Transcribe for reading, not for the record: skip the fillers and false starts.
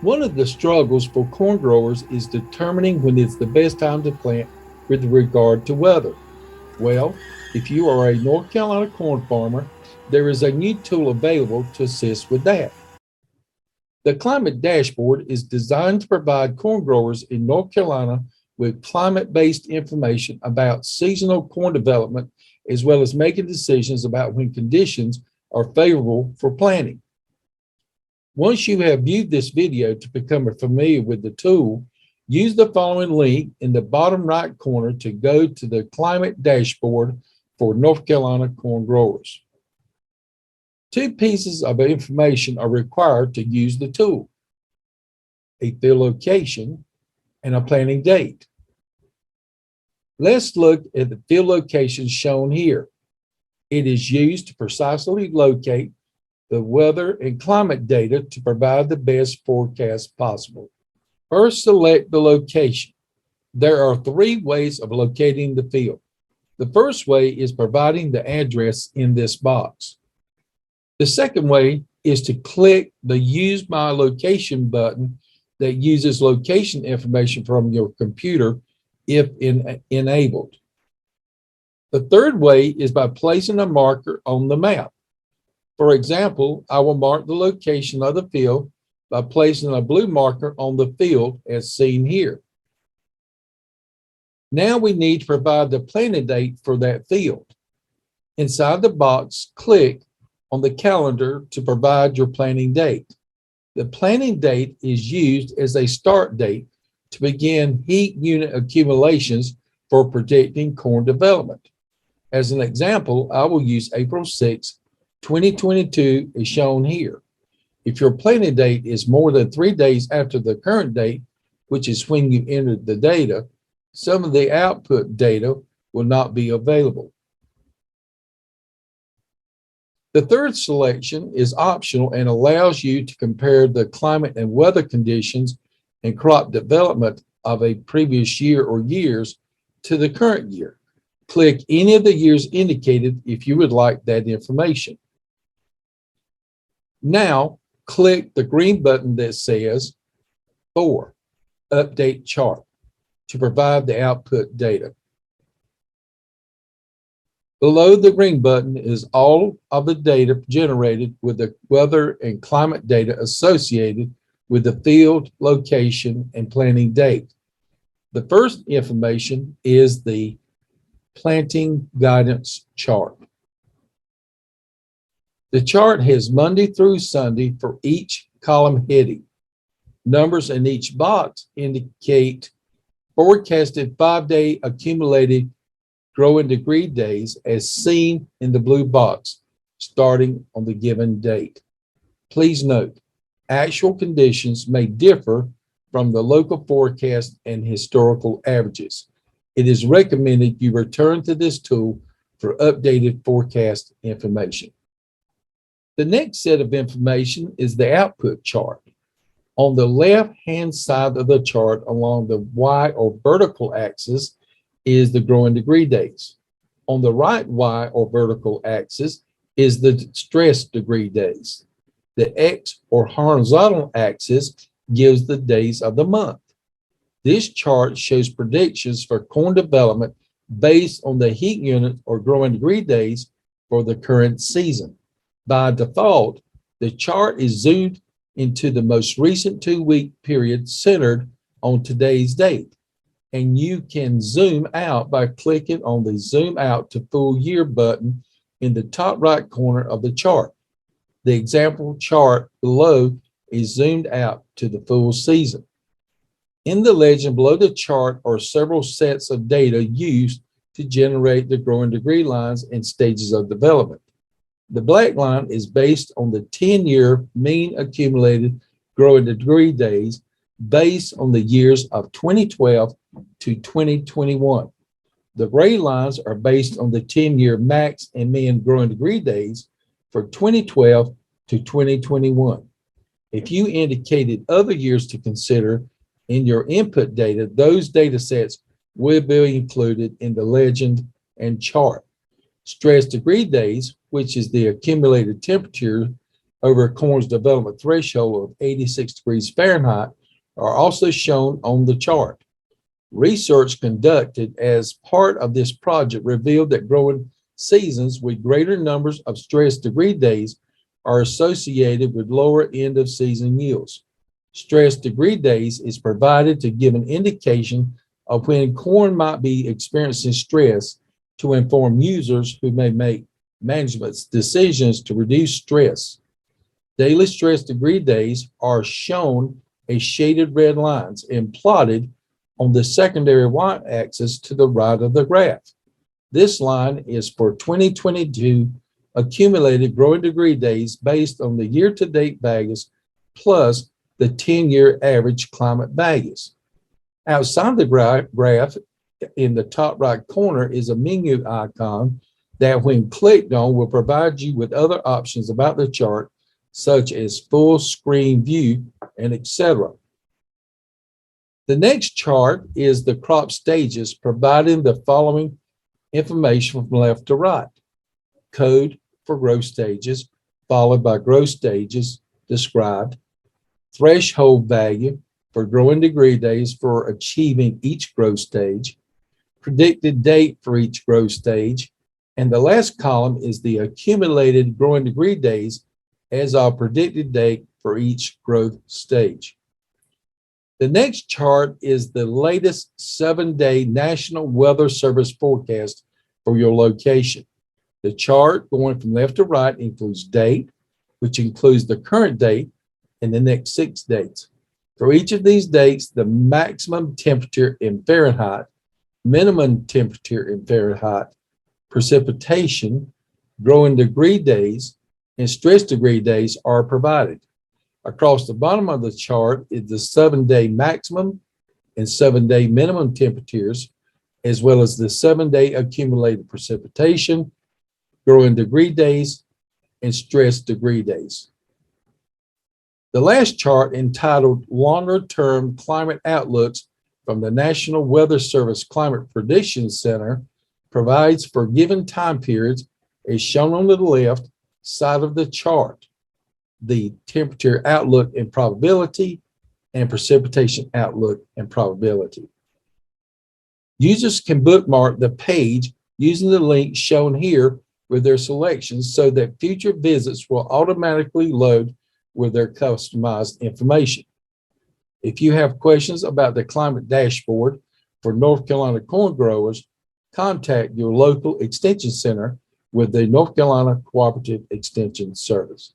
One of the struggles for corn growers is determining when it's the best time to plant with regard to weather. Well, if you are a North Carolina corn farmer, there is a new tool available to assist with that. The Climate Dashboard is designed to provide corn growers in North Carolina with climate based information about seasonal corn development, as well as making decisions about when conditions are favorable for planting. Once you have viewed this video to become familiar with the tool, use the following link in the bottom right corner to go to the Climate Dashboard for North Carolina corn growers. Two pieces of information are required to use the tool: a field location and a planting date. Let's look at the field location shown here. It is used to precisely locate the weather and climate data to provide the best forecast possible. First, select the location. There are three ways of locating the field. The first way is providing the address in this box. The second way is to click the Use My Location button that uses location information from your computer if enabled. The third way is by placing a marker on the map. For example, I will mark the location of the field by placing a blue marker on the field as seen here. Now we need to provide the planting date for that field. Inside the box, click on the calendar to provide your planting date. The planting date is used as a start date to begin heat unit accumulations for predicting corn development. As an example, I will use April 6, 2022 as shown here. If your planting date is more than 3 days after the current date, which is when you entered the data, some of the output data will not be available. The third selection is optional and allows you to compare the climate and weather conditions and crop development of a previous year or years to the current year. Click any of the years indicated if you would like that information. Now, click the green button that says 4, Update Chart, to provide the output data. Below the green button is all of the data generated with the weather and climate data associated with the field, location, and planting date. The first information is the planting guidance chart. The chart has Monday through Sunday for each column heading. Numbers in each box indicate forecasted 5-day accumulated growing degree days as seen in the blue box, starting on the given date. Please note, actual conditions may differ from the local forecast and historical averages. It is recommended you return to this tool for updated forecast information. The next set of information is the output chart. On the left-hand side of the chart along the Y or vertical axis is the growing degree days. On the right Y or vertical axis is the stress degree days. The X or horizontal axis gives the days of the month. This chart shows predictions for corn development based on the heat unit or growing degree days for the current season. By default, the chart is zoomed into the most recent 2-week period centered on today's date. And you can zoom out by clicking on the Zoom Out to Full Year button in the top right corner of the chart. The example chart below is zoomed out to the full season. In the legend below the chart are several sets of data used to generate the growing degree lines and stages of development. The black line is based on the 10-year mean accumulated growing degree days based on the years of 2012 to 2021. The gray lines are based on the 10-year max and mean growing degree days for 2012 to 2021. If you indicated other years to consider in your input data, those data sets will be included in the legend and chart. Stress degree days, which is the accumulated temperature over corn's development threshold of 86 degrees Fahrenheit are also shown on the chart. Research conducted as part of this project revealed that growing seasons with greater numbers of stress degree days are associated with lower end of season yields. Stress degree days is provided to give an indication of when corn might be experiencing stress to inform users who may make management decisions to reduce stress. Daily stress degree days are shown as shaded red lines and plotted on the secondary y-axis to the right of the graph. This line is for 2022 accumulated growing degree days based on the year-to-date values plus the 10-year average climate values. Outside the graph, in the top right corner is a menu icon that when clicked on will provide you with other options about the chart, such as full screen view and etc. The next chart is the crop stages, providing the following information from left to right. Code for growth stages, followed by growth stages described, threshold value for growing degree days for achieving each growth stage, predicted date for each growth stage, and the last column is the accumulated growing degree days as of predicted date for each growth stage. The next chart is the latest 7-day National Weather Service forecast for your location. The chart going from left to right includes date, which includes the current date and the next 6 dates. For each of these dates, the maximum temperature in Fahrenheit, minimum temperature in Fahrenheit, precipitation, growing degree days, and stress degree days are provided. Across the bottom of the chart is the 7-day maximum and 7-day minimum temperatures, as well as the 7-day accumulated precipitation, growing degree days, and stress degree days. The last chart, entitled Longer-Term Climate Outlooks from the National Weather Service Climate Prediction Center, provides for given time periods, as shown on the left side of the chart, the temperature outlook and probability and precipitation outlook and probability. Users can bookmark the page using the link shown here with their selections so that future visits will automatically load with their customized information. If you have questions about the climate dashboard for North Carolina corn growers, contact your local extension center with the North Carolina Cooperative Extension Service.